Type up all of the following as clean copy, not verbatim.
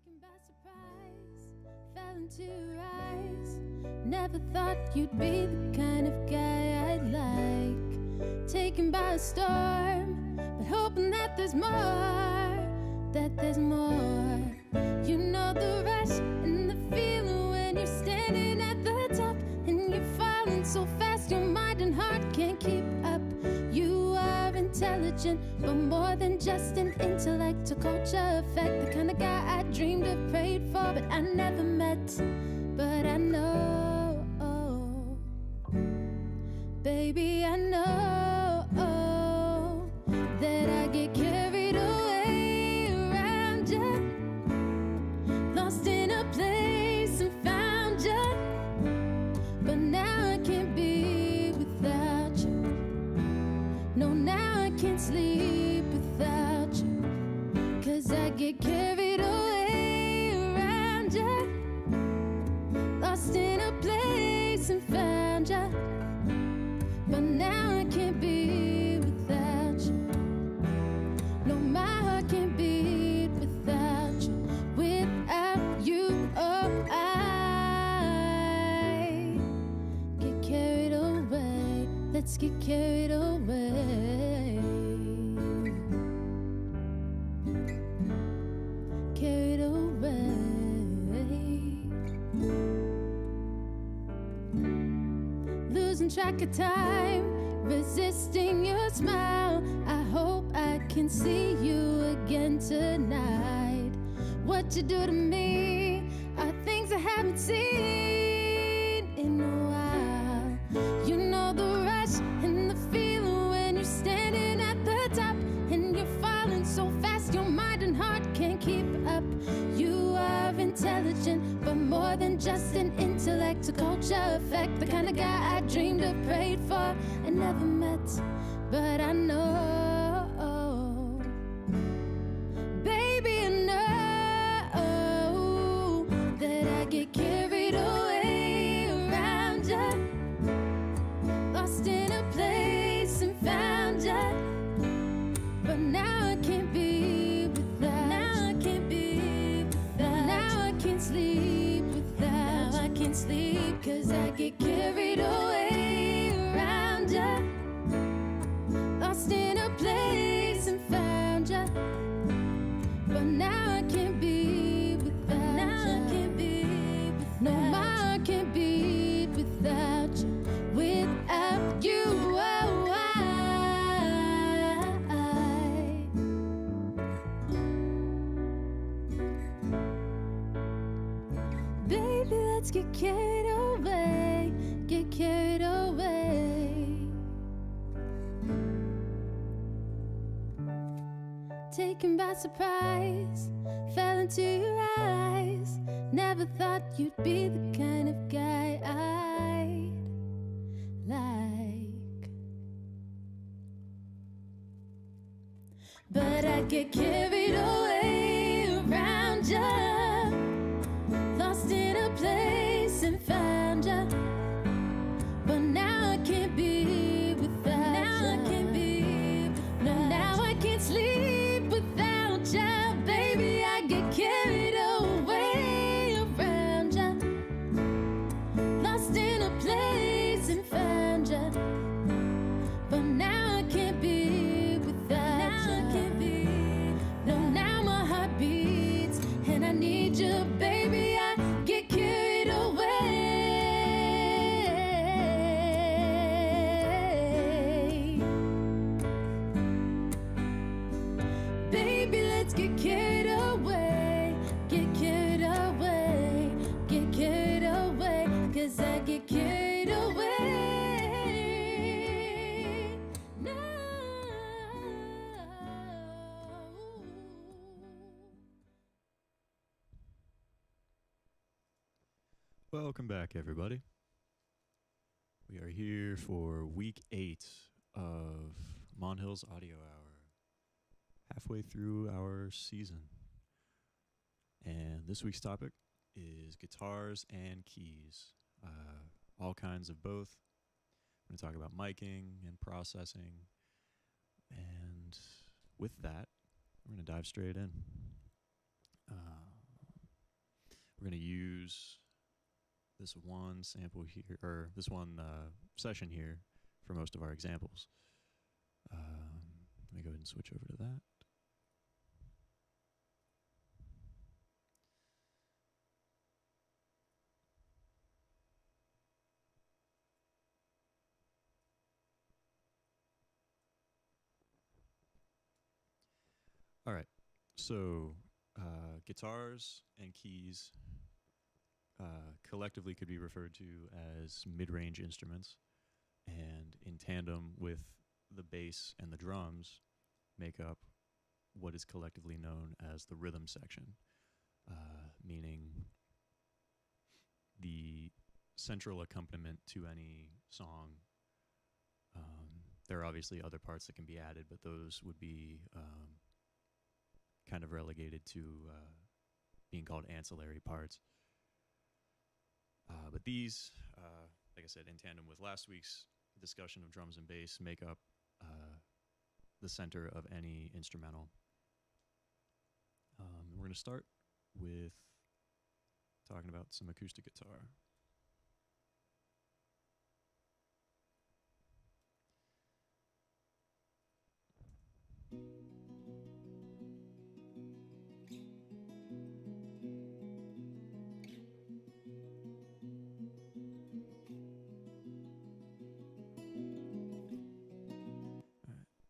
Taken by surprise, fell into your eyes. Never thought you'd be the kind of guy I'd like. Taken by a storm, but hoping that there's more, that there's more. You know the rush and the feeling when you're standing at the top and you're falling so fast your mind and heart can't keep up. You are intelligent, but more than just an intellect. A culture effect, the kind of guy I dreamed of, prayed for, but I never met. But I know, baby, I know that I get carried away around you, lost in a place and found you. But now I can't be without you. No, now I can't sleep without you, 'cause I get carried away around you, lost in a place and found you. But now I can't be without you. No, my heart can't beat without you. Without you, oh, I get carried away. Let's get carried away. Carried away. Losing track of time, resisting your smile. I hope I can see you again tonight. What you do to me are things I haven't seen in a while. You know the rush and the feeling when you're standing at the top and you're falling so fast your mind and heart can't keep up. You are intelligent, but more than just an intellect. A culture effect, the kind of guy I dreamed of, prayed for, and never met. But I know, baby, I know that I get carried away around you, lost in a place and found you. But now I can't be without. Now I can't be without. Now I can't sleep without. Now I can't sleep 'cause I get carried away around you, lost in a place and found you. But now I can't be without. Now I can't be without. No, my heart can't beat without you. Without you, oh, baby, let's get carried away, get carried away. Taken by surprise, fell into your eyes. Never thought you'd be the kind of guy I'd like. But I get carried away around you, lost in a place and found you. But now I can't be without. Now I can't be without. No, now I can't sleep without you. Baby, I get carried away around you, lost in a place and found you. But now I can't be without. Now I can't be. No, now my heart beats and I need you, baby. I get carried away. Baby, let's get carried away. Get carried away. Get carried away. 'Cause I get carried away now. Welcome back, everybody. We are here for week 8 of Mon Hills Audio Hour, halfway through our season. And this week's topic is guitars and keys, all kinds of both. I'm going to talk about miking and processing. And with that, we're going to dive straight in. we're going to use this one sample here, or this one session here for most of our examples. Let me go ahead and switch over to that. All right, so guitars and keys collectively could be referred to as mid-range instruments, and in tandem with the bass and the drums make up what is collectively known as the rhythm section, meaning the central accompaniment to any song. There are obviously other parts that can be added, but those would be kind of relegated to being called ancillary parts. But these, like I said, in tandem with last week's discussion of drums and bass, make up the center of any instrumental. We're going to start with talking about some acoustic guitar.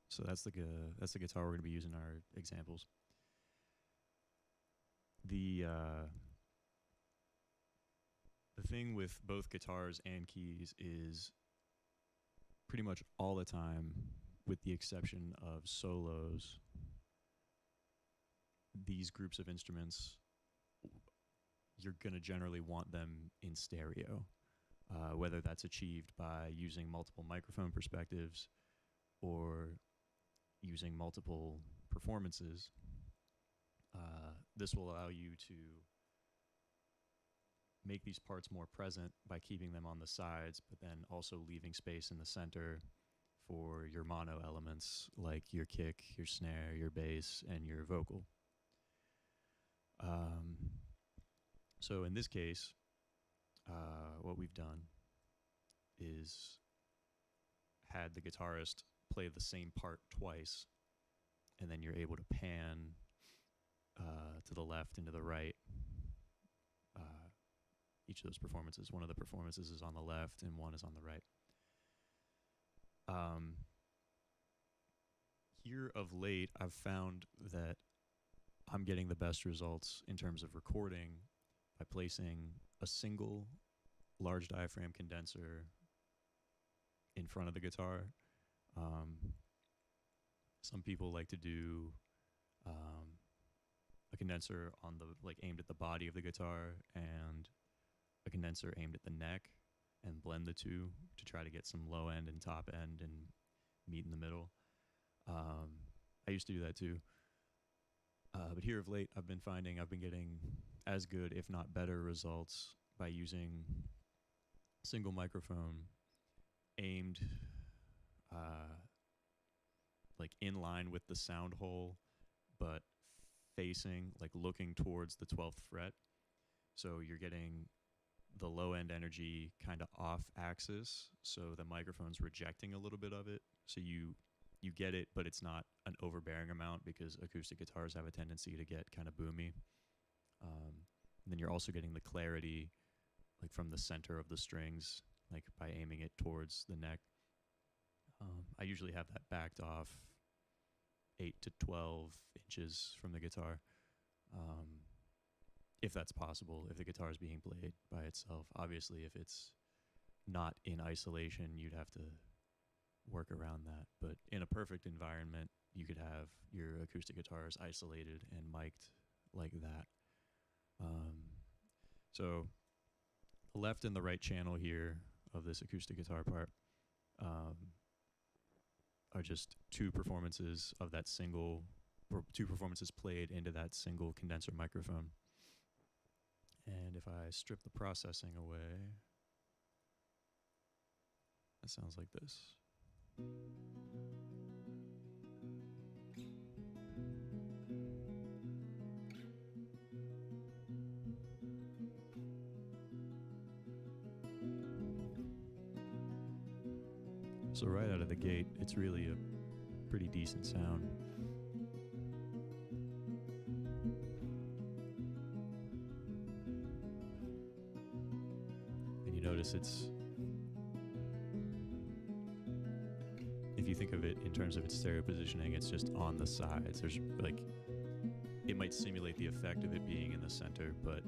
So that's the guitar we're going to be using in our examples. The thing with both guitars and keys is pretty much all the time, with the exception of solos, these groups of instruments, you're going to generally want them in stereo, whether that's achieved by using multiple microphone perspectives or using multiple performances. This will allow you to make these parts more present by keeping them on the sides, but then also leaving space in the center for your mono elements like your kick, your snare, your bass, and your vocal. So in this case, what we've done is had the guitarist play the same part twice, and then you're able to pan to the left and to the right. Each of those performances, one of the performances is on the left and one is on the right. Here of late, I've found that I'm getting the best results in terms of recording by placing a single large diaphragm condenser in front of the guitar. Some people like to do a condenser on the aimed at the body of the guitar and a condenser aimed at the neck, and blend the two to try to get some low end and top end and meet in the middle. I used to do that too. But here of late, I've been finding I've been getting as good, if not better, results by using single microphone aimed in line with the sound hole, but facing, looking towards the 12th fret. So you're getting the low end energy kind of off axis, so the microphone's rejecting a little bit of it. So you get it, but it's not an overbearing amount, because acoustic guitars have a tendency to get kind of boomy. And then you're also getting the clarity from the center of the strings, by aiming it towards the neck. I usually have that backed off 8 to 12 inches from the guitar, if that's possible, if the guitar is being played by itself. Obviously, if it's not in isolation, you'd have to work around that. But in a perfect environment, you could have your acoustic guitars isolated and mic'd like that. So the left and the right channel here of this acoustic guitar part are just two performances of that single, or two performances played into that single condenser microphone. And if I strip the processing away, that sounds like this. So right out of the gate, it's really a pretty decent sound. And you notice if you think of it in terms of its stereo positioning, it's just on the sides. There's like, it might simulate the effect of it being in the center, but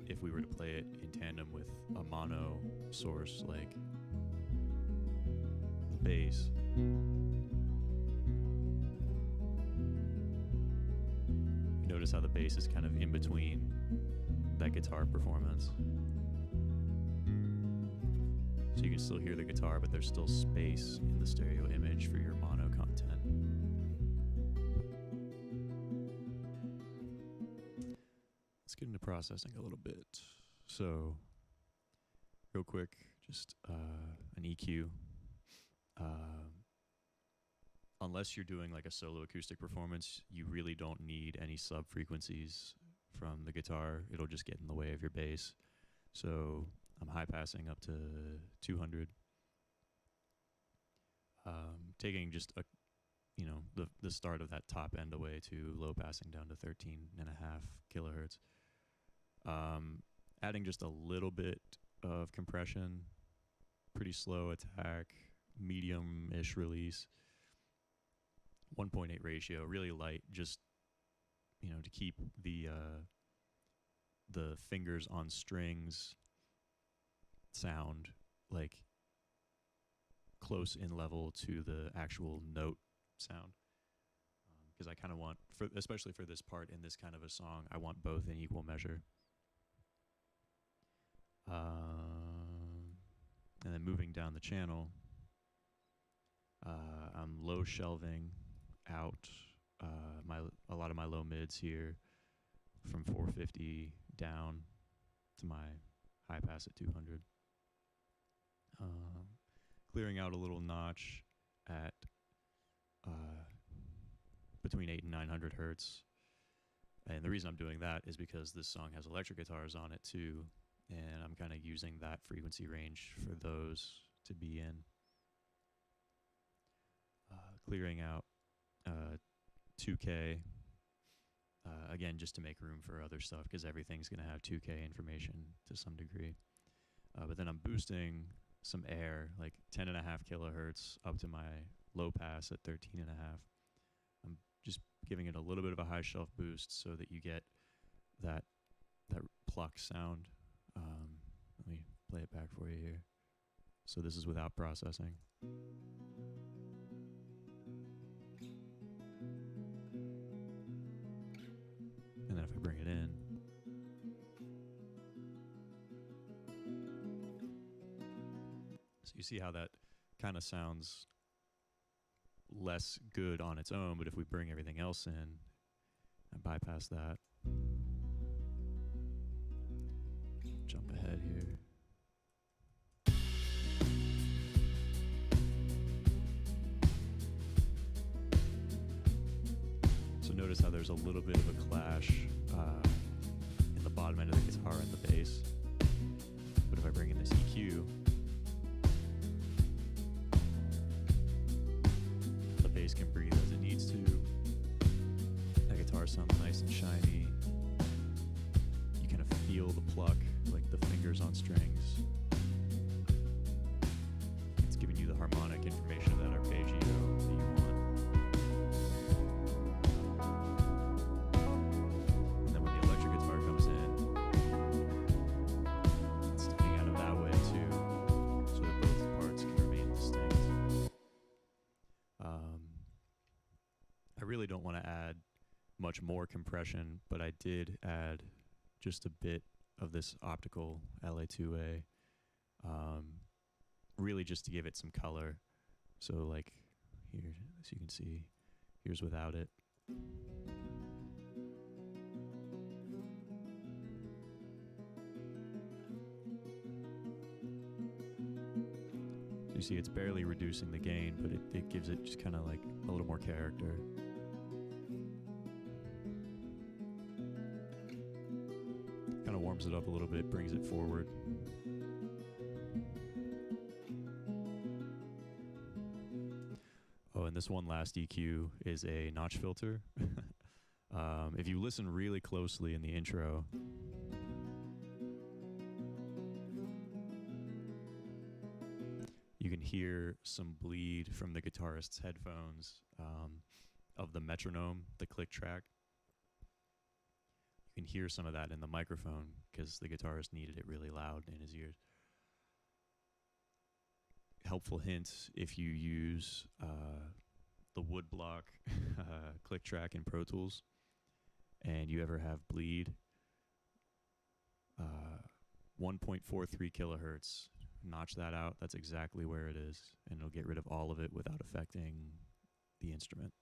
if we were to play it in tandem with a mono source like the bass, you notice how the bass is kind of in between that guitar performance. So you can still hear the guitar, but there's still space in the stereo image for your mono content. Let's get into processing a little bit. So, real quick, just an EQ. Unless you're doing like a solo acoustic performance, you really don't need any sub frequencies from the guitar. It'll just get in the way of your bass. So I'm high passing up to 200. Taking just the start of that top end away to low passing down to 13.5 kilohertz. Adding just a little bit of compression, pretty slow attack, medium-ish release, 1.8 ratio, really light, just to keep the fingers on strings sound like close in level to the actual note sound, because I kind of want, especially for this part in this kind of a song, I want both in equal measure. And then moving down the channel, I'm low shelving out a lot of my low mids here from 450 down to my high pass at 200. Clearing out a little notch at between 8 and 900 hertz. And the reason I'm doing that is because this song has electric guitars on it too, and I'm kind of using that frequency range for those to be in. Clearing out 2K, again, just to make room for other stuff, because everything's going to have 2K information to some degree. But then I'm boosting some air, like 10.5 kilohertz up to my low pass at 13.5. I'm just giving it a little bit of a high shelf boost so that you get that pluck sound. Let me play it back for you here. So this is without processing. And then if I bring it in, so you see how that kind of sounds less good on its own, but if we bring everything else in and bypass that, jump ahead here. So notice how there's a little bit of a clash in the bottom end of the guitar and the bass. But if I bring in this EQ, the bass can breathe as it needs to. That guitar sounds nice and shiny. You kind of feel the pluck, like the fingers on strings. It's giving you the harmonic information of that arpeggio that you want. I really don't want to add much more compression, but I did add just a bit of this optical LA2A, really just to give it some color. So like here, as you can see, here's without it. So you see it's barely reducing the gain, but it gives it just kind of like a little more character. Kind of warms it up a little bit, brings it forward. and this one last EQ is a notch filter. If you listen really closely in the intro, you can hear some bleed from the guitarist's headphones of the metronome, the click track. You can hear some of that in the microphone because the guitarist needed it really loud in his ears. Helpful hint, if you use the woodblock click track in Pro Tools and you ever have bleed, 1.43 kilohertz, notch that out. That's exactly where it is, and it'll get rid of all of it without affecting the instrument.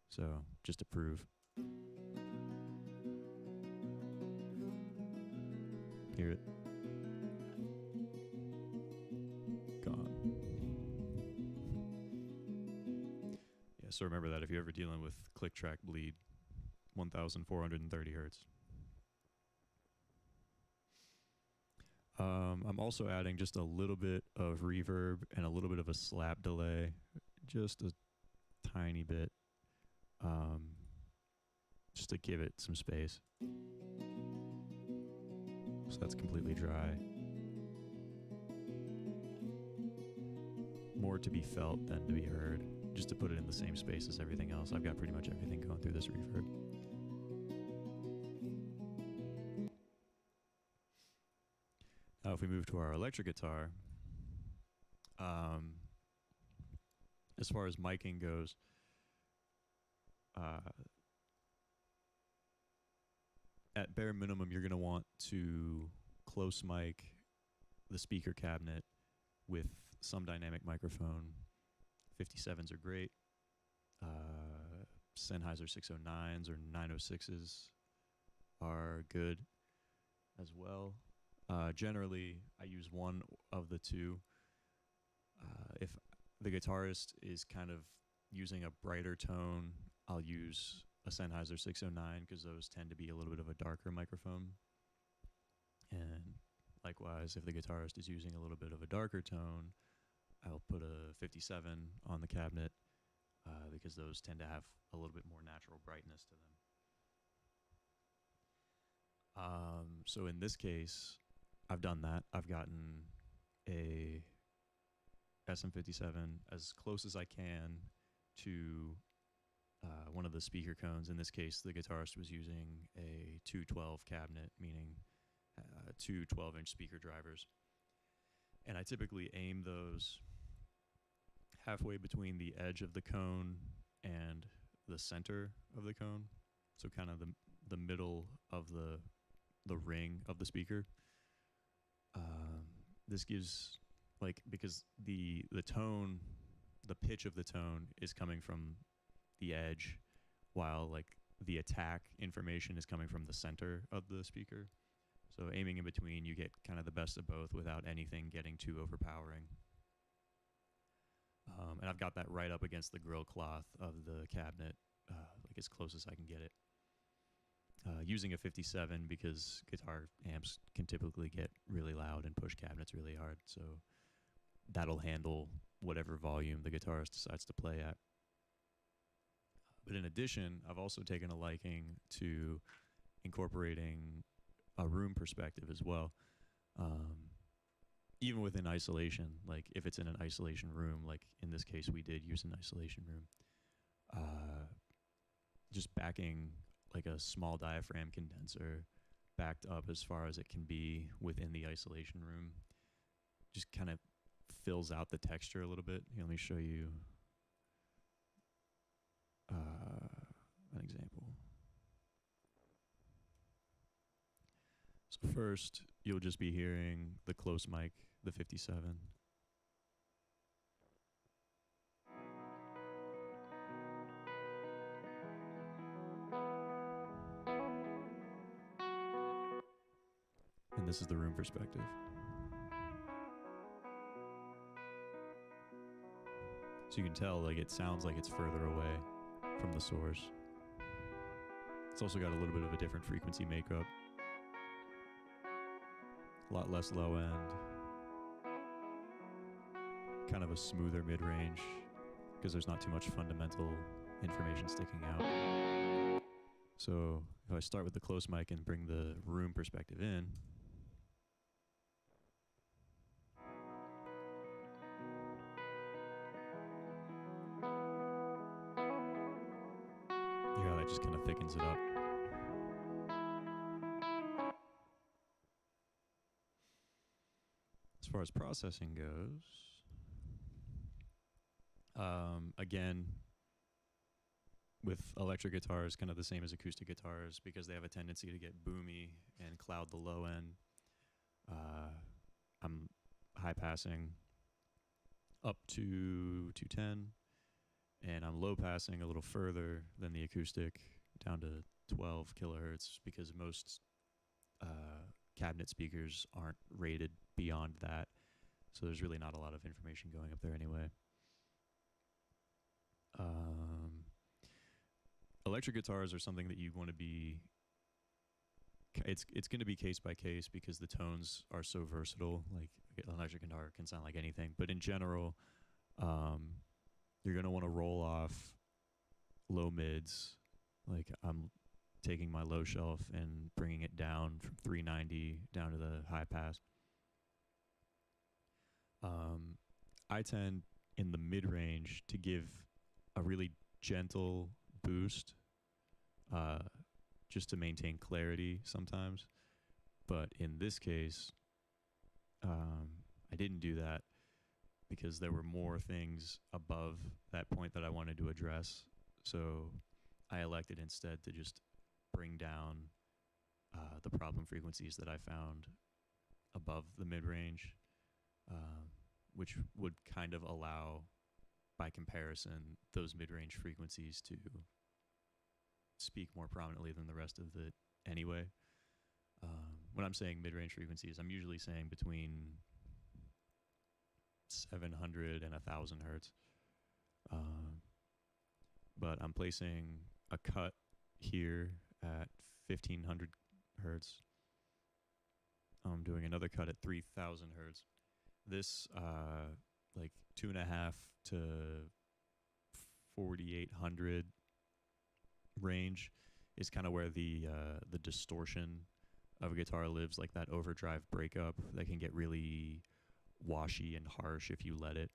So just to prove. Hear it? Gone. Yeah, so remember that if you're ever dealing with click track bleed, 1,430 hertz. I'm also adding just a little bit of reverb and a little bit of a slap delay, just a tiny bit, just to give it some space. So that's completely dry. More to be felt than to be heard, just to put it in the same space as everything else. I've got pretty much everything going through this reverb. Now, if we move to our electric guitar, as far as miking goes, at bare minimum, you're going to want to close mic the speaker cabinet with some dynamic microphone. 57s are great. Sennheiser 609s or 906s are good as well. Generally, I use one of the two. If the guitarist is kind of using a brighter tone, I'll use a Sennheiser 609 because those tend to be a little bit of a darker microphone. And likewise, if the guitarist is using a little bit of a darker tone, I'll put a 57 on the cabinet because those tend to have a little bit more natural brightness to them. So in this case, I've done that. I've gotten a SM57 as close as I can to one of the speaker cones. In this case, the guitarist was using a 212 cabinet, meaning two 12-inch speaker drivers. And I typically aim those halfway between the edge of the cone and the center of the cone. So kind of the middle of the ring of the speaker. This gives, because the tone, the pitch of the tone is coming from the edge, while the attack information is coming from the center of the speaker. So aiming in between, you get kind of the best of both without anything getting too overpowering. And I've got that right up against the grill cloth of the cabinet, as close as I can get it. Using a 57 because guitar amps can typically get really loud and push cabinets really hard. So that'll handle whatever volume the guitarist decides to play at. But in addition, I've also taken a liking to incorporating a room perspective as well. Even within isolation, if it's in an isolation room, in this case we did use an isolation room, just backing a small diaphragm condenser backed up as far as it can be within the isolation room just kind of fills out the texture a little bit. Here, let me show you an example. So first, you'll just be hearing the close mic, the 57. And this is the room perspective. So you can tell it sounds like it's further away from the source. It's also got a little bit of a different frequency makeup. A lot less low end. Kind of a smoother mid-range. because there's not too much fundamental information sticking out. So if I start with the close mic and bring the room perspective in, you know, that just kind of thickens it up. As far as processing goes, again, with electric guitars, kind of the same as acoustic guitars, because they have a tendency to get boomy and cloud the low end. I'm high passing up to 210, and I'm low passing a little further than the acoustic, down to 12 kilohertz, because most cabinet speakers aren't rated beyond that. So there's really not a lot of information going up there anyway. Electric guitars are something that you want to be, it's going to be case by case, because the tones are so versatile. Like, an electric guitar can sound like anything, but in general, you're going to want to roll off low mids. Like, I'm taking my low shelf and bringing it down from 390 down to the high pass. I tend in the mid-range to give a really gentle boost, just to maintain clarity sometimes. But in this case, I didn't do that because there were more things above that point that I wanted to address. So I elected instead to just bring down the problem frequencies that I found above the mid-range, which would kind of allow, by comparison, those mid-range frequencies to speak more prominently than the rest of it anyway. When I'm saying mid-range frequencies, I'm usually saying between 700 and 1,000 hertz. But I'm placing a cut here at 1,500 hertz. I'm doing another cut at 3,000 hertz. This, like 2.5 to 4,800 range is kind of where the distortion of a guitar lives, like that overdrive breakup that can get really washy and harsh if you let it.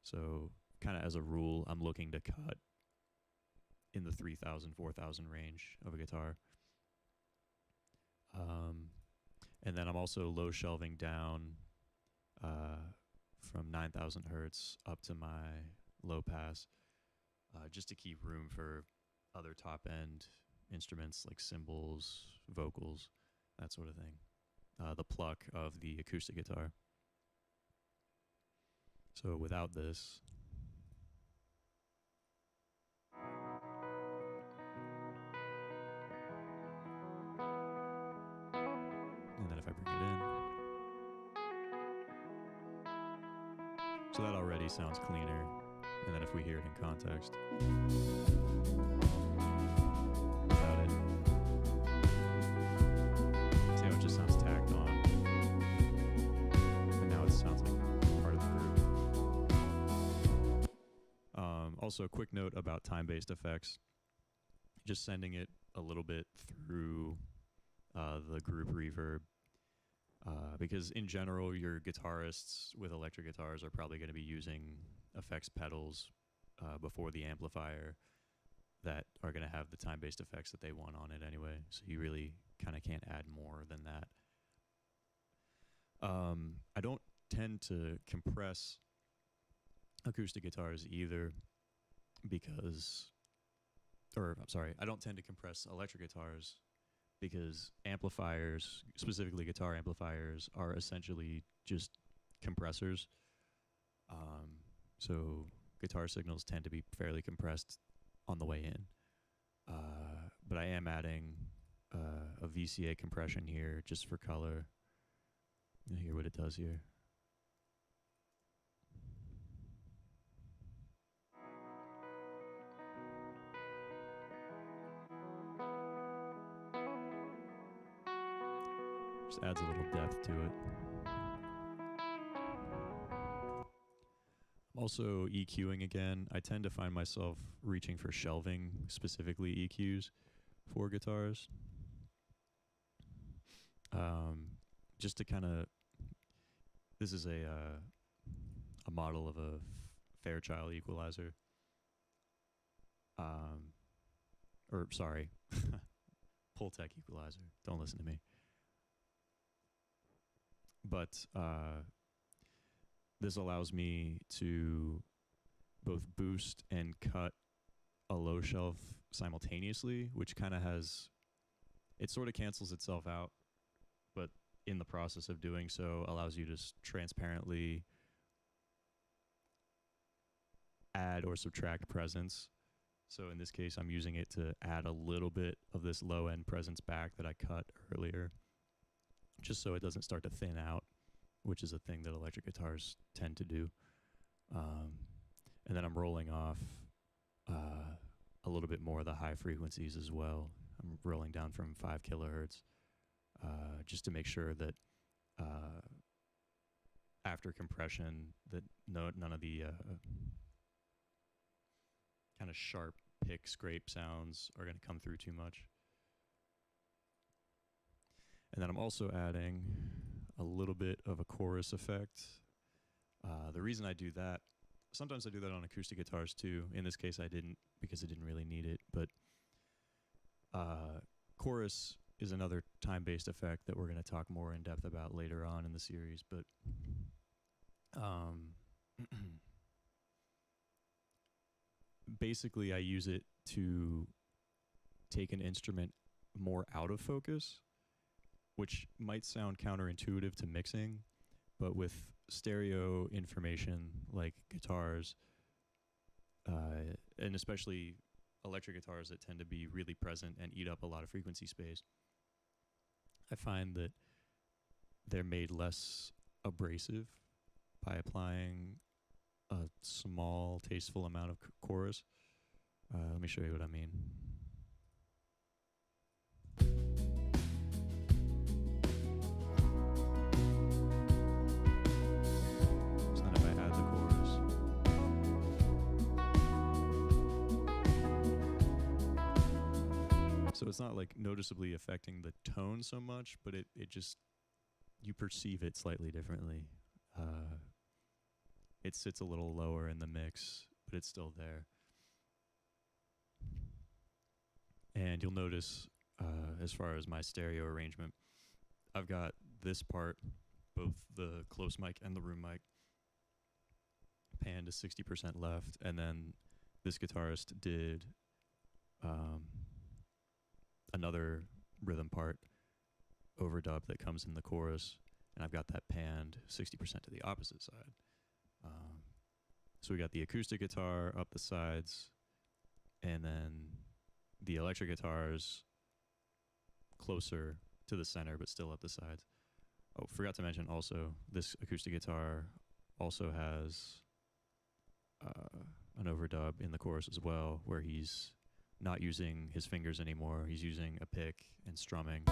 So kind of as a rule, I'm looking to cut in the 3,000, 4,000 range of a guitar. And then I'm also low shelving down from 9,000 hertz up to my low pass, just to keep room for other top end instruments like cymbals, vocals, that sort of thing. The pluck of the acoustic guitar. So without this, and then if I bring it in, so that already sounds cleaner. And then if we hear it in context, without it, see how it just sounds tacked on. And now it sounds like part of the group. Also, a quick note about time-based effects. Just sending it a little bit through the group reverb. Because in general, your guitarists with electric guitars are probably going to be using effects pedals before the amplifier that are going to have the time-based effects that they want on it anyway. So you really kind of can't add more than that. I don't tend to compress acoustic guitars either because, or I'm sorry, I don't tend to compress electric guitars because amplifiers, specifically guitar amplifiers, are essentially just compressors. So guitar signals tend to be fairly compressed on the way in. But I am adding a VCA compression here just for color. You hear what it does here. Just adds a little depth to it. I'm Also, EQing again. I tend to find myself reaching for shelving, specifically EQs for guitars. Just to kind of, this is a model of a Fairchild equalizer. Or sorry, Pultec equalizer. Don't listen to me. But this allows me to both boost and cut a low shelf simultaneously, which kind of has, it sort of cancels itself out, but in the process of doing so allows you to transparently add or subtract presence. So in this case, I'm using it to add a little bit of this low end presence back that I cut earlier, just so it doesn't start to thin out, which is a thing that electric guitars tend to do. And then I'm rolling off a little bit more of the high frequencies as well. I'm rolling down from 5 kilohertz just to make sure that after compression that none of the kind of sharp pick scrape sounds are going to come through too much. And then I'm also adding a little bit of a chorus effect. The reason I do that, sometimes I do that on acoustic guitars too. In this case I didn't, because I didn't really need it, but chorus is another time-based effect that we're going to talk more in depth about later on in the series. But basically I use it to take an instrument more out of focus, which might sound counterintuitive to mixing, but with stereo information like guitars, and especially electric guitars that tend to be really present and eat up a lot of frequency space, I find that they're made less abrasive by applying a small, tasteful amount of chorus. Let me show you what I mean. So then if I add the chorus, so it's not like noticeably affecting the tone so much, but it just, you perceive it slightly differently. It sits a little lower in the mix, but it's still there. And you'll notice, as far as my stereo arrangement, I've got this part, both the close mic and the room mic, panned to 60% left, and then this guitarist did another rhythm part overdub that comes in the chorus, and I've got that panned 60% to the opposite side. So we got the acoustic guitar up the sides, and then the electric guitars closer to the center, but still up the sides. Oh, forgot to mention also, this acoustic guitar also has an overdub in the chorus as well, where he's not using his fingers anymore. He's using a pick and strumming.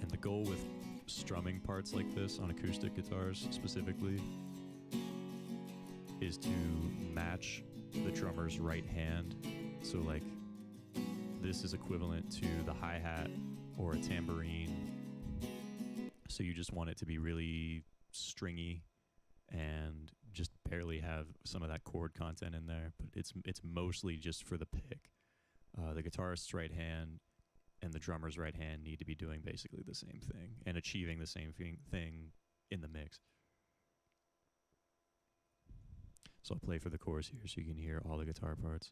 And the goal with strumming parts like this on acoustic guitars specifically is to match the drummer's right hand. So like this is equivalent to the hi-hat or a tambourine. So you just want it to be really stringy and just barely have some of that chord content in there, but it's mostly just for the pick. The guitarist's right hand and the drummer's right hand need to be doing basically the same thing and achieving the same thing in the mix. So I'll play for the chorus here so you can hear all the guitar parts.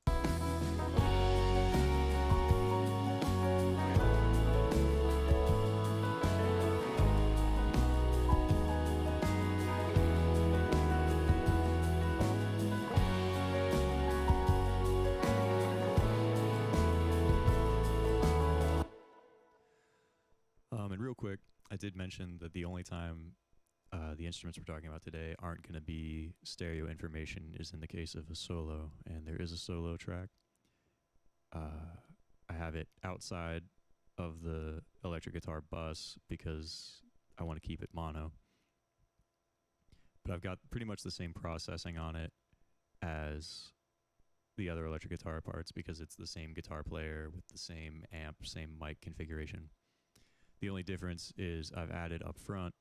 And real quick, I did mention that the only time the instruments we're talking about today aren't going to be stereo information is in the case of a solo, and there is a solo track. I have it outside of the electric guitar bus because I want to keep it mono. But I've got pretty much the same processing on it as the other electric guitar parts because it's the same guitar player with the same amp, same mic configuration. The only difference is I've added up front,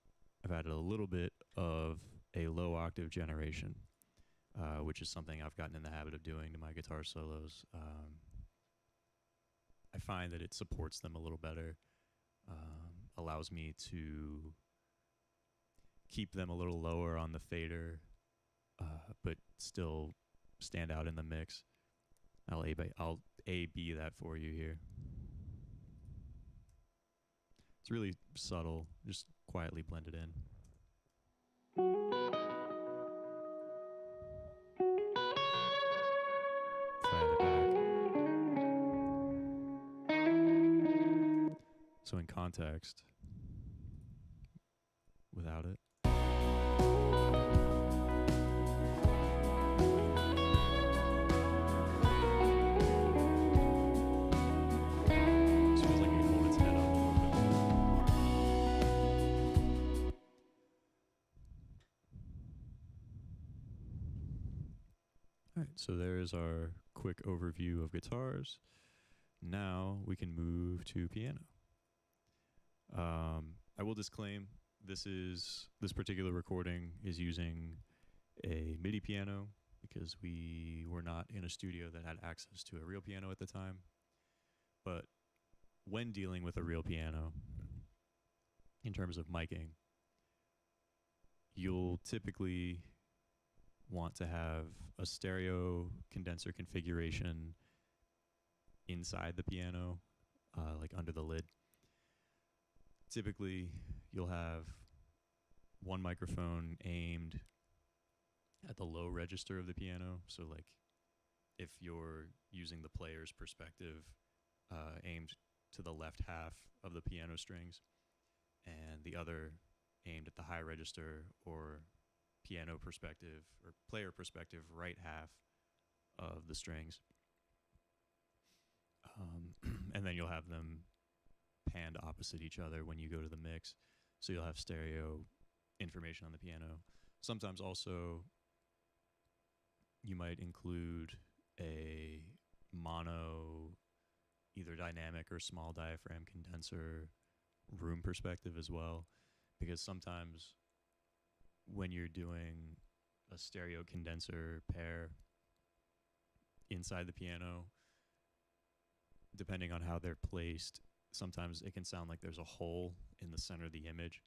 I've added a little bit of a low octave generation, which is something I've gotten in the habit of doing to my guitar solos. I find that it supports them a little better, allows me to keep them a little lower on the fader, but still stand out in the mix. I'll A-B that for you here. It's really subtle, just quietly blend it in. Flat it back. So in context, without it. Alright, so there's our quick overview of guitars. Now we can move to piano. I will disclaim this particular recording is using a MIDI piano because we were not in a studio that had access to a real piano at the time. But when dealing with a real piano, in terms of miking, you'll typically want to have a stereo condenser configuration inside the piano, like under the lid. Typically, you'll have one microphone aimed at the low register of the piano. So like if you're using the player's perspective, aimed to the left half of the piano strings, and the other aimed at the high register or piano perspective or player perspective right half of the strings. And then you'll have them panned opposite each other when you go to the mix. So you'll have stereo information on the piano. Sometimes also you might include a mono, either dynamic or small diaphragm condenser room perspective as well, because sometimes when you're doing a stereo condenser pair inside the piano, depending on how they're placed, sometimes it can sound like there's a hole in the center of the image.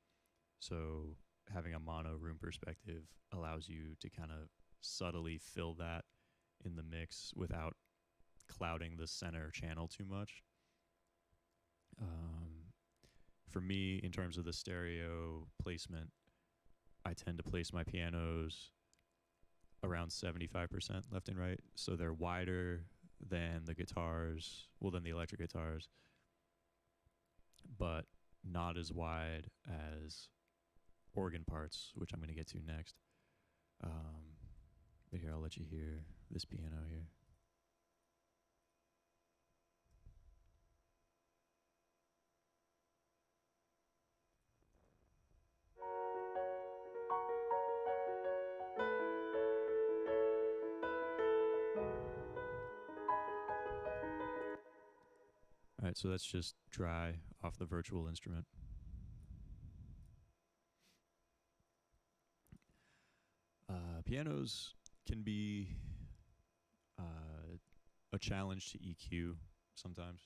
So having a mono room perspective allows you to kind of subtly fill that in the mix without clouding the center channel too much. For me, in terms of the stereo placement, I tend to place my pianos around 75% left and right. So they're wider than the guitars, well, than the electric guitars, but not as wide as organ parts, which I'm going to get to next. But here, I'll let you hear this piano here. All right, so that's just dry off the virtual instrument. Pianos can be a challenge to EQ sometimes.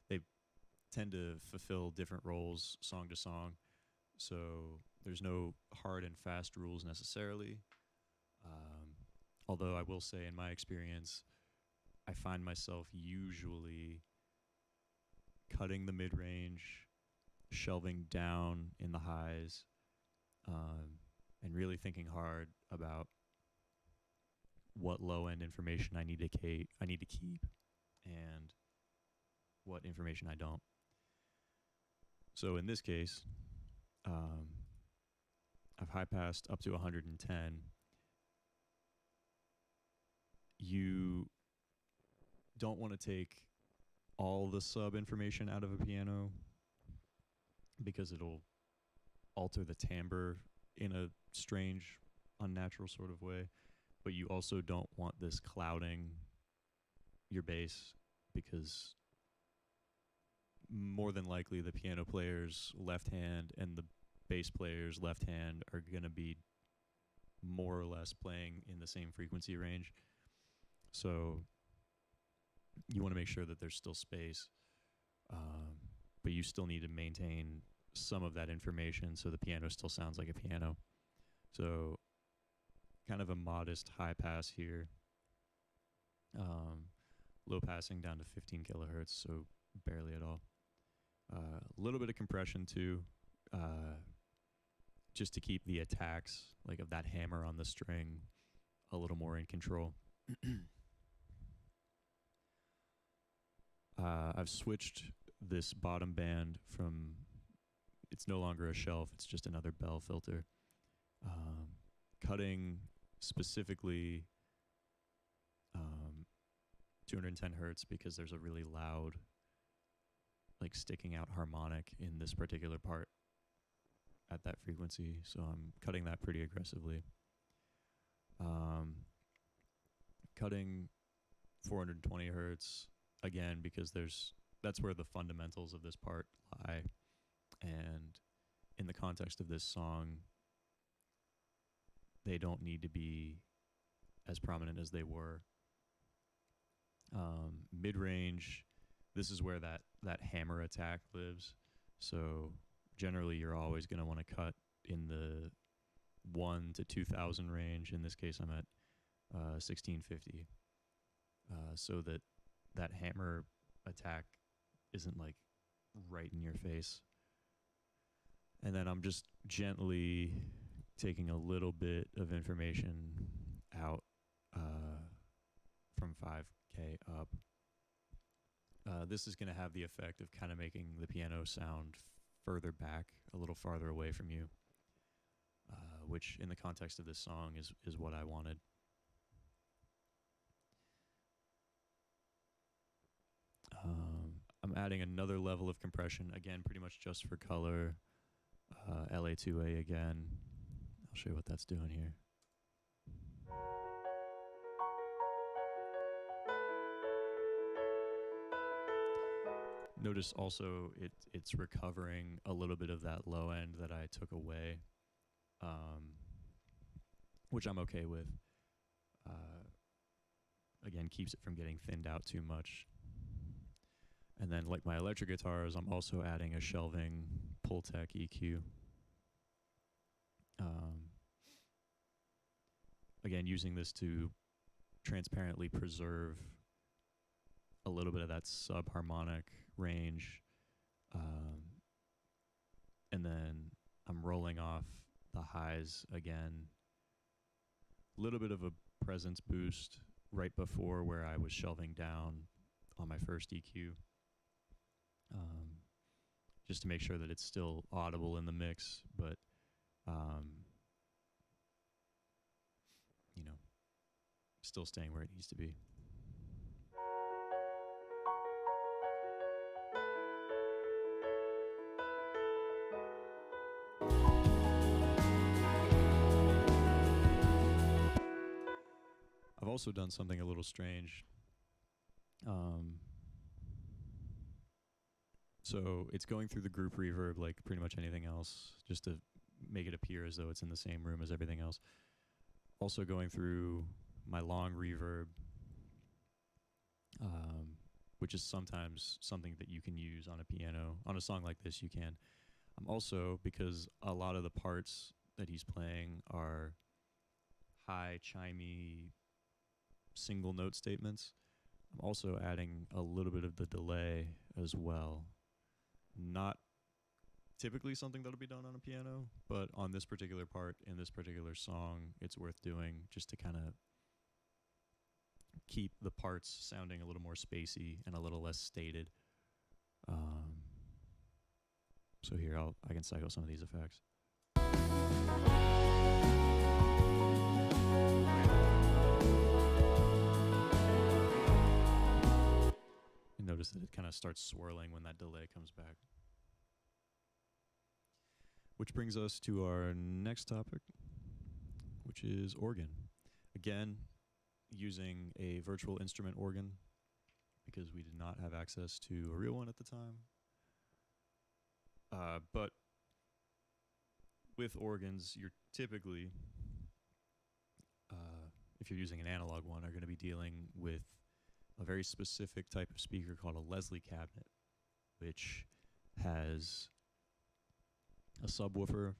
They tend to fulfill different roles song to song, so there's no hard and fast rules necessarily. Although I will say in my experience, I find myself usually cutting the mid-range, shelving down in the highs, and really thinking hard about what low-end information I need to keep, and what information I don't. So in this case, I've high-passed up to 110. You don't want to take all the sub information out of a piano because it'll alter the timbre in a strange, unnatural sort of way. But you also don't want this clouding your bass because more than likely the piano player's left hand and the bass player's left hand are going to be more or less playing in the same frequency range. So you want to make sure that there's still space, but you still need to maintain some of that information so the piano still sounds like a piano. So kind of a modest high pass here, low passing down to 15 kilohertz, so barely at all. A little bit of compression too, just to keep the attacks like of that hammer on the string a little more in control. I've switched this bottom band from, it's no longer a shelf, it's just another bell filter. Cutting specifically 210 hertz because there's a really loud, like sticking out harmonic in this particular part at that frequency, so I'm cutting that pretty aggressively. Cutting 420 hertz again because that's where the fundamentals of this part lie, and in the context of this song they don't need to be as prominent as they were. Mid-range, this is where that hammer attack lives, so generally you're always going to want to cut in the 1 to 2000 range. In this case I'm at 1650, so that hammer attack isn't like right in your face. And then I'm just gently taking a little bit of information out from 5K up. This is going to have the effect of kind of making the piano sound further back, a little farther away from you, which in the context of this song is what I wanted. I'm adding another level of compression, again, pretty much just for color. LA2A again. I'll show you what that's doing here. Notice also it's recovering a little bit of that low end that I took away, which I'm okay with. Again, keeps it from getting thinned out too much. And then like my electric guitars, I'm also adding a shelving Pultec EQ. Again, using this to transparently preserve a little bit of that subharmonic range. And then I'm rolling off the highs again. A little bit of a presence boost right before where I was shelving down on my first EQ. Just to make sure that it's still audible in the mix, but you know, still staying where it needs to be. I've also done something a little strange. So it's going through the group reverb like pretty much anything else, just to make it appear as though it's in the same room as everything else. Also going through my long reverb, which is sometimes something that you can use on a piano. On a song like this, you can. I'm also, because a lot of the parts that he's playing are high, chimey, single note statements, I'm also adding a little bit of the delay as well. Not typically something that'll be done on a piano, but on this particular part in this particular song, it's worth doing just to kind of keep the parts sounding a little more spacey and a little less stated. So here I can cycle some of these effects. You notice that it kind of starts swirling when that delay comes back. Which brings us to our next topic, which is organ. Again, using a virtual instrument organ because we did not have access to a real one at the time. But with organs, you're typically, if you're using an analog one, are going to be dealing with a very specific type of speaker called a Leslie cabinet, which has a subwoofer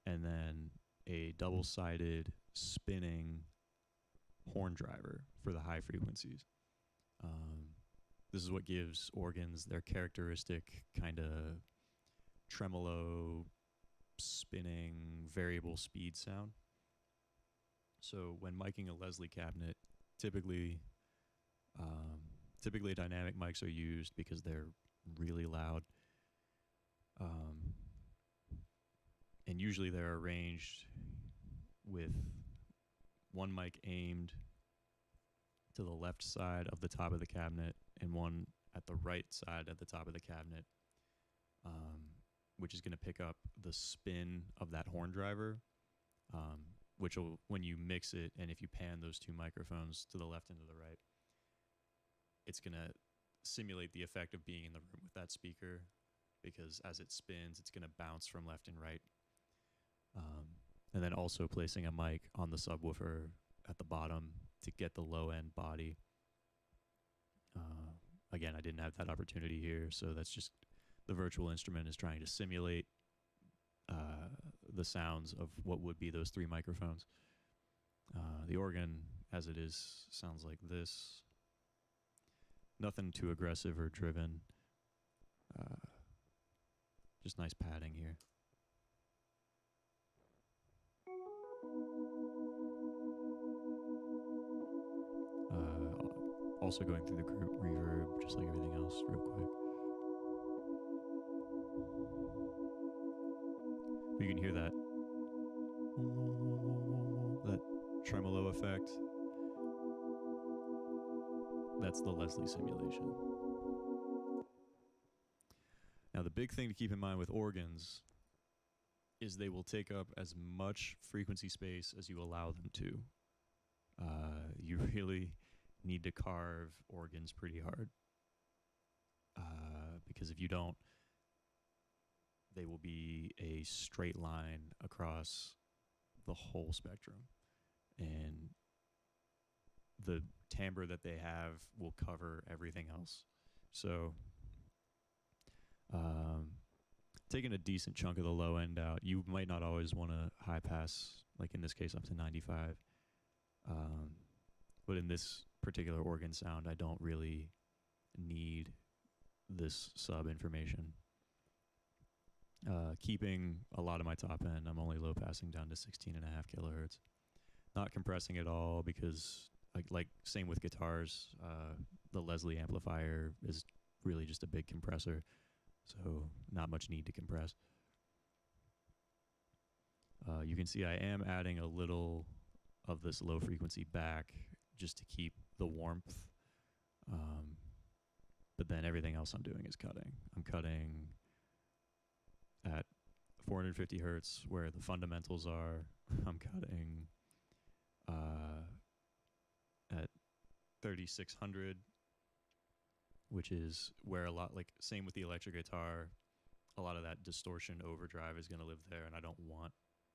and then a double-sided spinning horn driver for the high frequencies. This is what gives organs their characteristic kind of tremolo, spinning, variable speed sound. So when miking a Leslie cabinet, typically dynamic mics are used because they're really loud. And usually they're arranged with one mic aimed to the left side of the top of the cabinet and one at the right side at the top of the cabinet, which is going to pick up the spin of that horn driver, which will, when you mix it and if you pan those two microphones to the left and to the right, it's going to simulate the effect of being in the room with that speaker, because as it spins, it's going to bounce from left and right. And then also placing a mic on the subwoofer at the bottom to get the low end body. Again, I didn't have that opportunity here, so that's just the virtual instrument is trying to simulate the sounds of what would be those three microphones. The organ, as it is, sounds like this. Nothing too aggressive or driven. Just nice padding here. Also going through the group reverb, just like everything else, real quick. You can hear that tremolo effect. That's the Leslie simulation. Now, the big thing to keep in mind with organs is they will take up as much frequency space as you allow them to. You really need to carve organs pretty hard, because if you don't, they will be a straight line across the whole spectrum, and the timbre that they have will cover everything else. So taking a decent chunk of the low end out, you might not always want to high pass, like in this case up to 95, but in this particular organ sound, I don't really need this sub information. Keeping a lot of my top end, I'm only low passing down to 16.5 kilohertz. Not compressing at all because, like same with guitars, the Leslie amplifier is really just a big compressor, so not much need to compress. You can see I am adding a little of this low frequency back just to keep the warmth, but then everything else I'm doing is cutting. I'm cutting at 450 hertz where the fundamentals are. I'm cutting at 3600, which is where a lot, like same with the electric guitar, a lot of that distortion overdrive is going to live there, and I don't want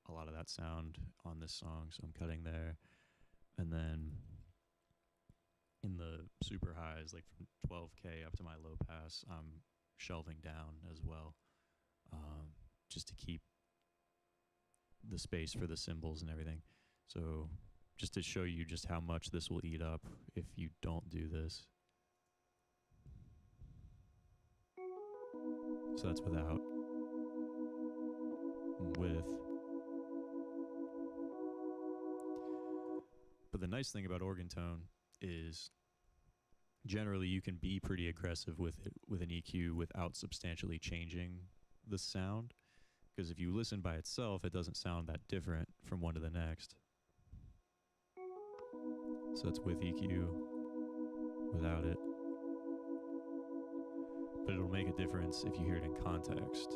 a lot of that sound on this song, so I'm cutting there. And then in the super highs, like from 12K up to my low pass, I'm shelving down as well, just to keep the space for the cymbals and everything. So just to show you just how much this will eat up if you don't do this. So that's without. With. But the nice thing about organ tone is generally you can be pretty aggressive with it with an EQ without substantially changing the sound, because if you listen by itself, it doesn't sound that different from one to the next. So it's with EQ, without it. but it'll make a difference if you hear it in context.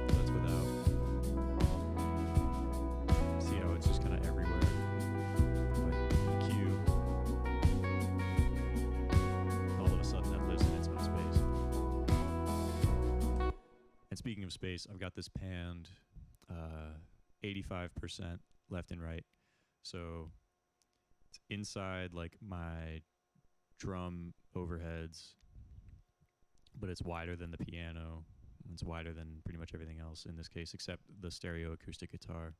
That's without. See how it's just kind of everywhere. Like EQ. All of a sudden that lives in its own space. And speaking of space, I've got this panned 85% left and right. So it's inside like my drum overheads, but it's wider than the piano. It's wider than pretty much everything else in this case, except the stereo acoustic guitar.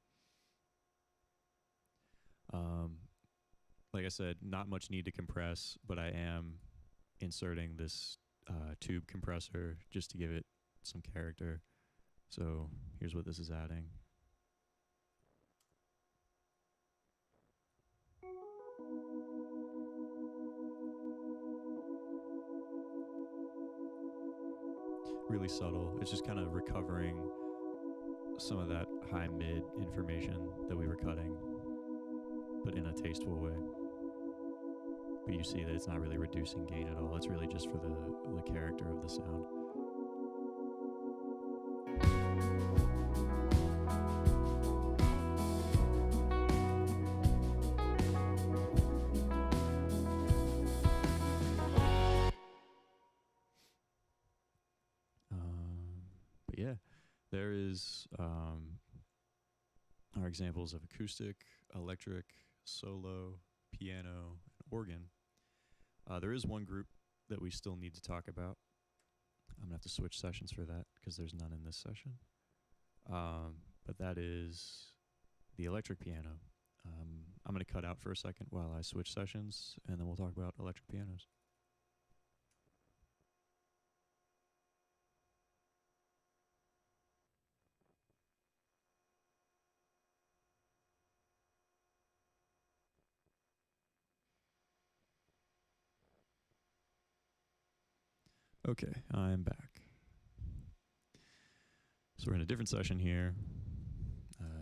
Like I said, not much need to compress, but I am inserting this tube compressor just to give it some character. So here's what this is adding. Really subtle. It's just kind of recovering some of that high mid information that we were cutting, but in a tasteful way. But you see that it's not really reducing gain at all. It's really just for the character of the sound. But yeah, there is our examples of acoustic, electric, solo, piano, and organ. There is one group that we still need to talk about. I'm going to have to switch sessions for that because there's none in this session. But that is the electric piano. I'm going to cut out for a second while I switch sessions, and then we'll talk about electric pianos. Okay, I'm back. So we're in a different session here,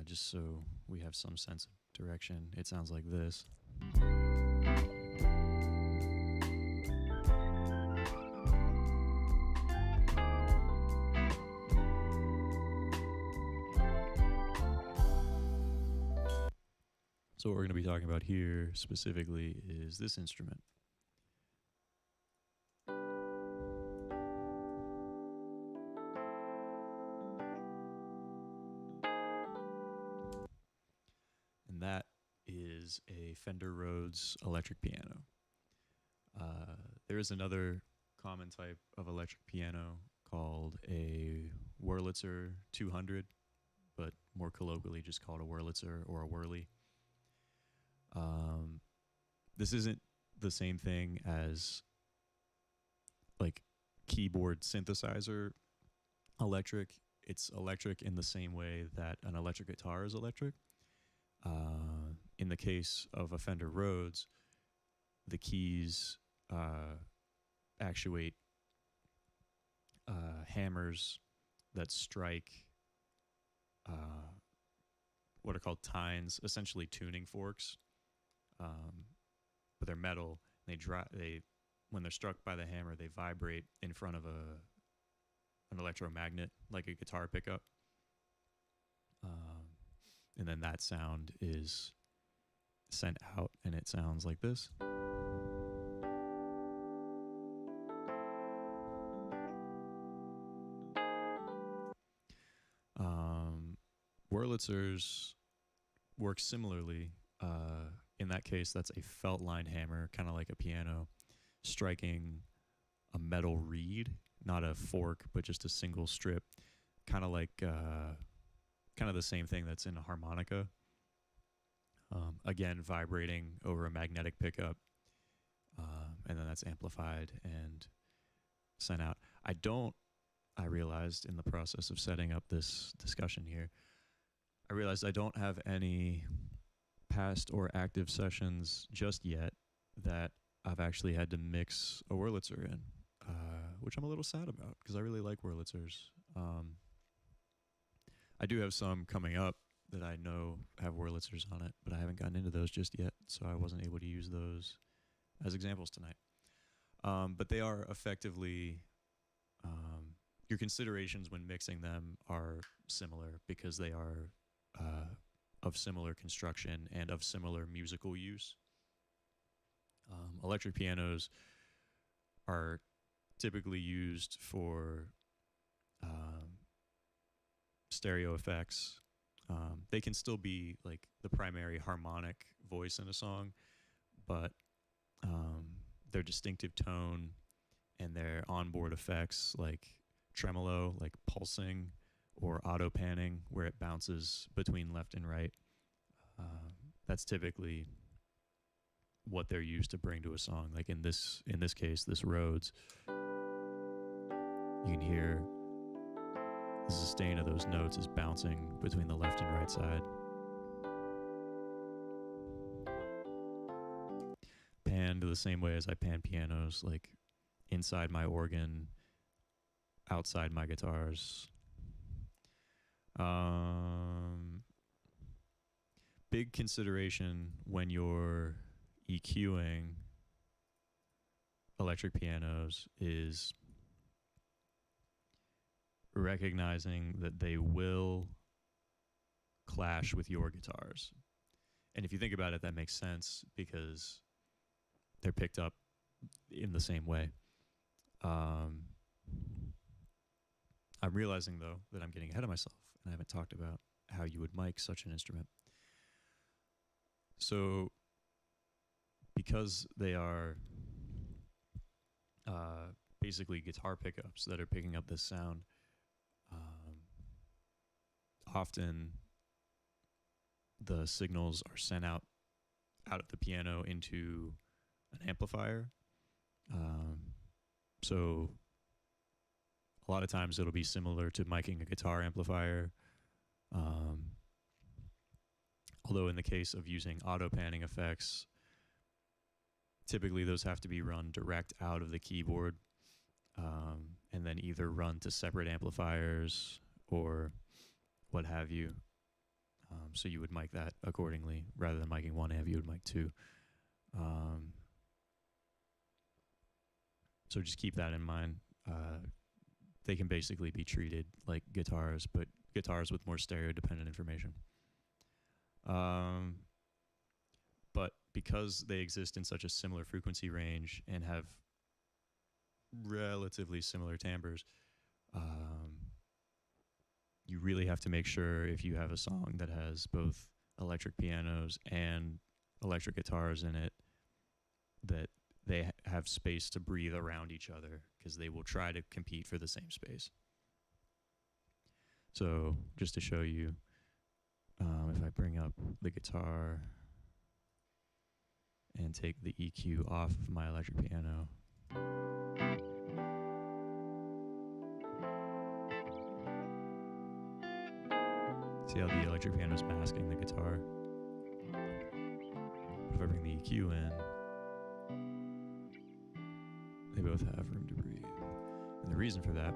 just so we have some sense of direction. It sounds like this. So what we're going to be talking about here specifically is this instrument. That is a Fender Rhodes electric piano. There is another common type of electric piano called a Wurlitzer 200, but more colloquially just called a Wurlitzer or a Whirly. This isn't the same thing as like keyboard synthesizer electric. It's electric in the same way that an electric guitar is electric. In the case of a Fender Rhodes, the keys actuate hammers that strike what are called tines, essentially tuning forks, but they're metal. They when they're struck by the hammer, they vibrate in front of an electromagnet, like a guitar pickup. And then that sound is sent out, and it sounds like this. Wurlitzers work similarly. In that case, that's a felt line hammer, kind of like a piano, striking a metal reed, not a fork, but just a single strip, kind of like kind of the same thing that's in a harmonica. Again, vibrating over a magnetic pickup, and then that's amplified and sent out. I realized in the process of setting up this discussion here, I realized I don't have any past or active sessions just yet that I've actually had to mix a Wurlitzer in, which I'm a little sad about because I really like Wurlitzers. I do have some coming up that I know have Wurlitzers on it, but I haven't gotten into those just yet, so I wasn't able to use those as examples tonight. But they are effectively, your considerations when mixing them are similar because they are of similar construction and of similar musical use. Electric pianos are typically used for stereo effects. They can still be like the primary harmonic voice in a song, but their distinctive tone and their onboard effects like tremolo, like pulsing, or auto panning where it bounces between left and right, that's typically what they're used to bring to a song. Like in this case, this Rhodes, you can hear the sustain of those notes is bouncing between the left and right side. Panned the same way as I pan pianos, like inside my organ, outside my guitars. Big consideration when you're EQing electric pianos is recognizing that they will clash with your guitars. And if you think about it, that makes sense because they're picked up in the same way. I'm realizing, though, that I'm getting ahead of myself, and I haven't talked about how you would mic such an instrument. So, because they are basically guitar pickups that are picking up this sound, often the signals are sent out of the piano into an amplifier. So a lot of times it'll be similar to miking a guitar amplifier. Although in the case of using auto panning effects, typically those have to be run direct out of the keyboard, and then either run to separate amplifiers or what have you. So you would mic that accordingly. Rather than miking one amp, you would mic two. So just keep that in mind. They can basically be treated like guitars, but guitars with more stereo-dependent information. But because they exist in such a similar frequency range and have relatively similar timbres, you really have to make sure if you have a song that has both electric pianos and electric guitars in it, that they have space to breathe around each other, because they will try to compete for the same space. So just to show you, if I bring up the guitar and take the EQ off of my electric piano, see how the electric piano is masking the guitar? But if I bring the EQ in, they both have room to breathe. And the reason for that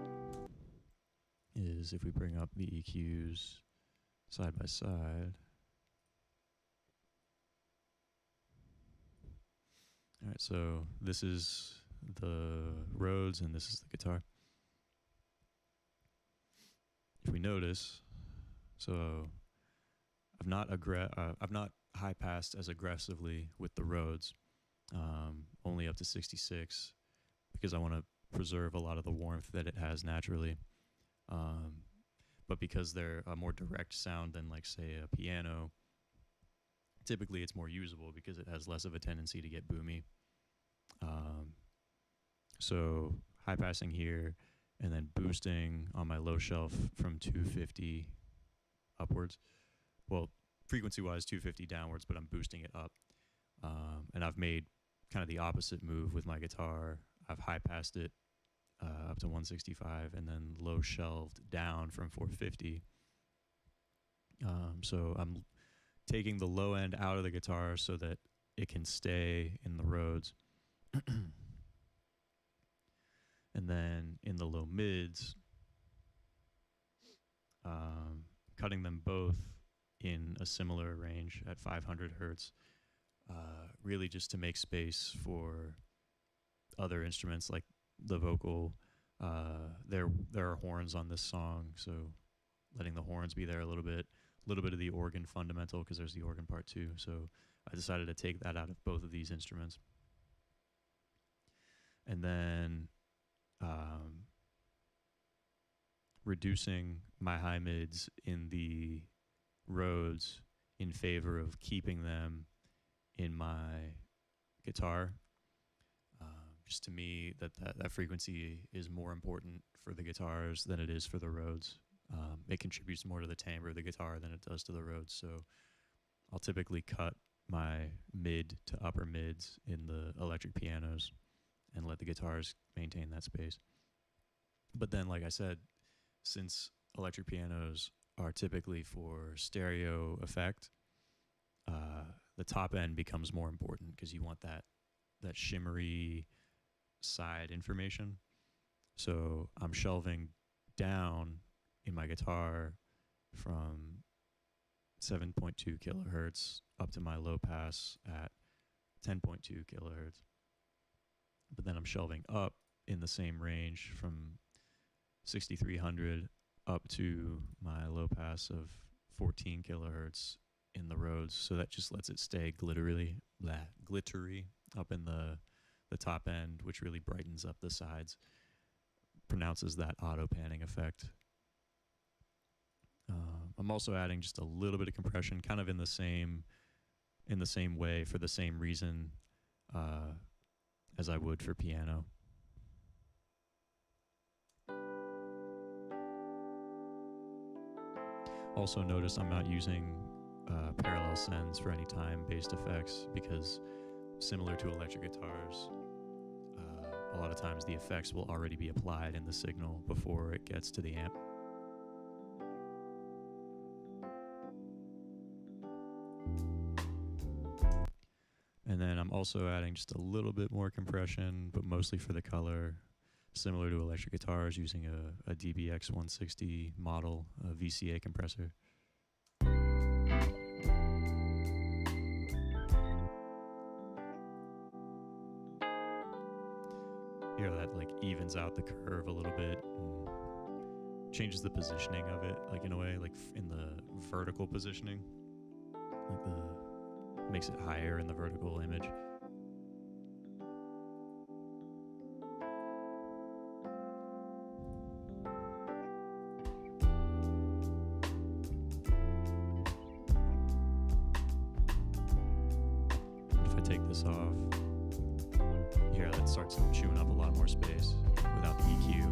is if we bring up the EQs side by side. All right, so this is the Rhodes and this is the guitar. If we notice, so I've not high passed as aggressively with the Rhodes, only up to 66, because I want to preserve a lot of the warmth that it has naturally. But because they're a more direct sound than, like, say, a piano, typically it's more usable because it has less of a tendency to get boomy. So high passing here and then boosting on my low shelf from 250 upwards. Well, frequency-wise 250 downwards, but I'm boosting it up. And I've made kind of the opposite move with my guitar. I've high passed it up to 165 and then low shelved down from 450. So I'm taking the low end out of the guitar so that it can stay in the Rhodes. And then in the low mids, cutting them both in a similar range at 500 hertz, really just to make space for other instruments like the vocal. There are horns on this song, so letting the horns be there a little bit of the organ fundamental, because there's the organ part too. So I decided to take that out of both of these instruments. And then reducing my high mids in the Rhodes in favor of keeping them in my guitar. Just to me, that frequency is more important for the guitars than it is for the Rhodes. It contributes more to the timbre of the guitar than it does to the Rhodes. So I'll typically cut my mid to upper mids in the electric pianos and let the guitars maintain that space. But then, like I said, since electric pianos are typically for stereo effect, the top end becomes more important because you want that shimmery side information. So I'm shelving down in my guitar from 7.2 kilohertz up to my low pass at 10.2 kilohertz. But then I'm shelving up in the same range from 6300 up to my low pass of 14 kilohertz in the Rhodes. So that just lets it stay glittery up in the top end, which really brightens up the sides, pronounces that auto panning effect. I'm also adding just a little bit of compression, kind of in the same way, for the same reason as I would for piano. Also notice I'm not using parallel sends for any time-based effects, because similar to electric guitars, a lot of times the effects will already be applied in the signal before it gets to the amp. And then I'm also adding just a little bit more compression, but mostly for the color, similar to electric guitars, using a DBX 160 model, a VCA compressor. Here that like evens out the curve a little bit and changes the positioning of it, like in a way, like in the vertical positioning, like makes it higher in the vertical image. If I take this off, here that starts chewing up a lot more space without the EQ.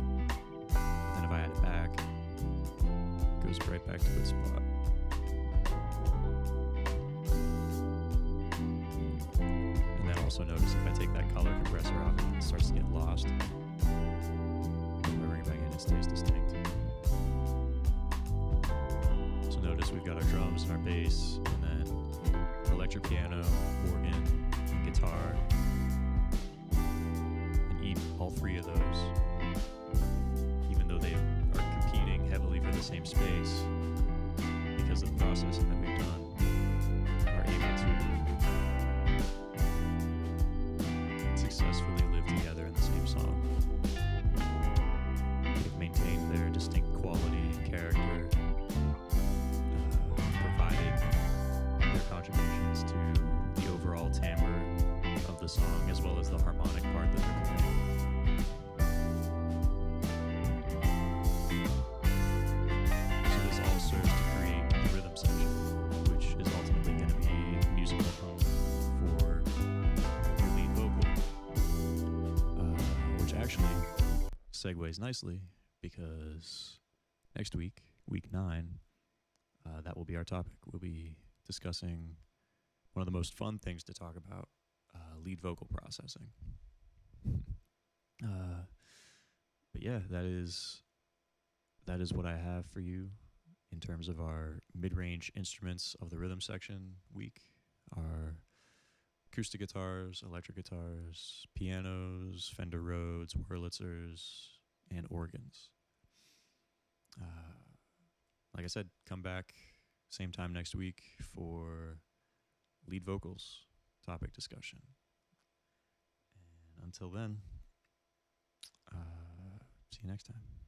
And if I add it back, it goes right back to its spot. And then also notice if I take that color compressor off, it starts to get lost. If I bring it back in, it stays distinct. So notice we've got our drums and our bass, and then electric piano, organ, guitar. All three of those, even though they are competing heavily for the same space, because of the processing that we've done, are able to successfully live together in the same song. They've maintained their distinct quality and character, provided their contributions to the overall timbre of the song, as well as the harmonic part that they're playing. Segues nicely, because next week, week 9, that will be our topic. We'll be discussing one of the most fun things to talk about, lead vocal processing. But yeah, that is what I have for you in terms of our mid-range instruments of the rhythm section week. Our acoustic guitars, electric guitars, pianos, Fender Rhodes, Wurlitzers, and organs. Like I said, come back same time next week for lead vocals topic discussion. And until then, see you next time.